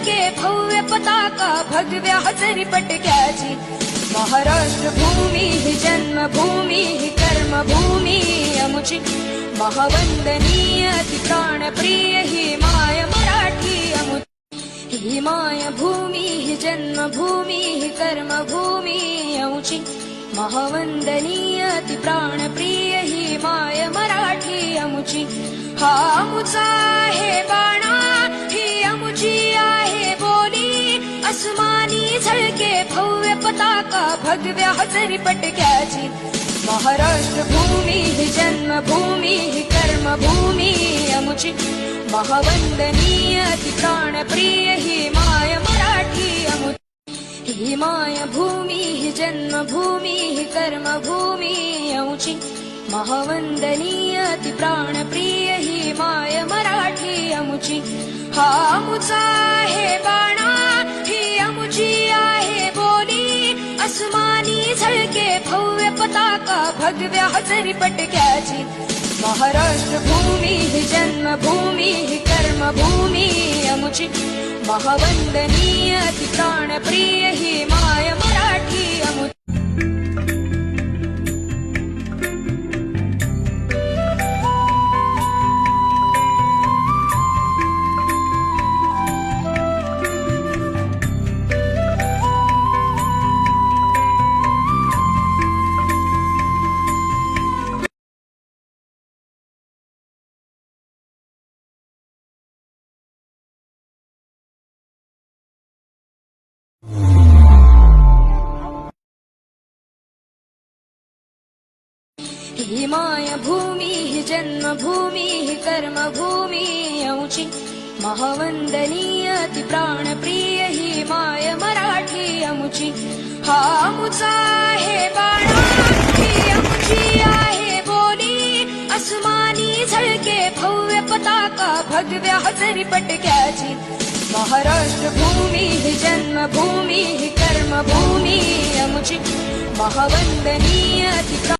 झळके भव्य पताका भगव्या हजरी पटक्याची। महाराष्ट्र भूमी ही जन्मभूमी ही कर्मभूमी अमुची। महावंदनीय ती प्राणप्रिय ही माय मराठी अमुची। ही माय भूमी ही जन्मभूमी ही कर्मभूमी अमुची। महावंदनीय ती प्राणप्रिय ही माय मराठी अमुची। हा अमुचा आहे बाणा ही अमुची आहे बोली। अस्मानी झळके भव्य पताका भगव्या हजरी पटक्याची। महाराष्ट्र भूमी ही जन्मभूमी ही कर्मभूमी अमुची। महावंदनीय ती प्राणप्रिय ही माय मराठी अमुची। ही माय भूमी ही जन्मभूमी ही कर्मभूमी अमुची। महावंदनीय ती प्राणप्रिय ही माय मराठी अमुची। हा अमुचा आहे बाणा ही अमुची आहे बोली। अस्मानी झळके भव्य पताका भगव्या हजरी पटक्याची। महाराष्ट्र भूमी ही जन्मभूमी ही कर्मभूमी अमुची। महावंदनीय ती प्राणप्रिय ही माय मराठी अमुची। ही माय भूमी ही जन्मभूमी ही कर्मभूमी अमुची। महावंदनीय ती प्राणप्रिय ही माय मराठी अमुची। हा अमुचा आहे बाणा ही अमुची आहे बोली। अस्मानी झळके भव्य पताका भगव्या हजरी पटक्याची। महाराष्ट्र भूमी ही जन्मभूमी ही कर्मभूमी अमुची। महावंदनीय ती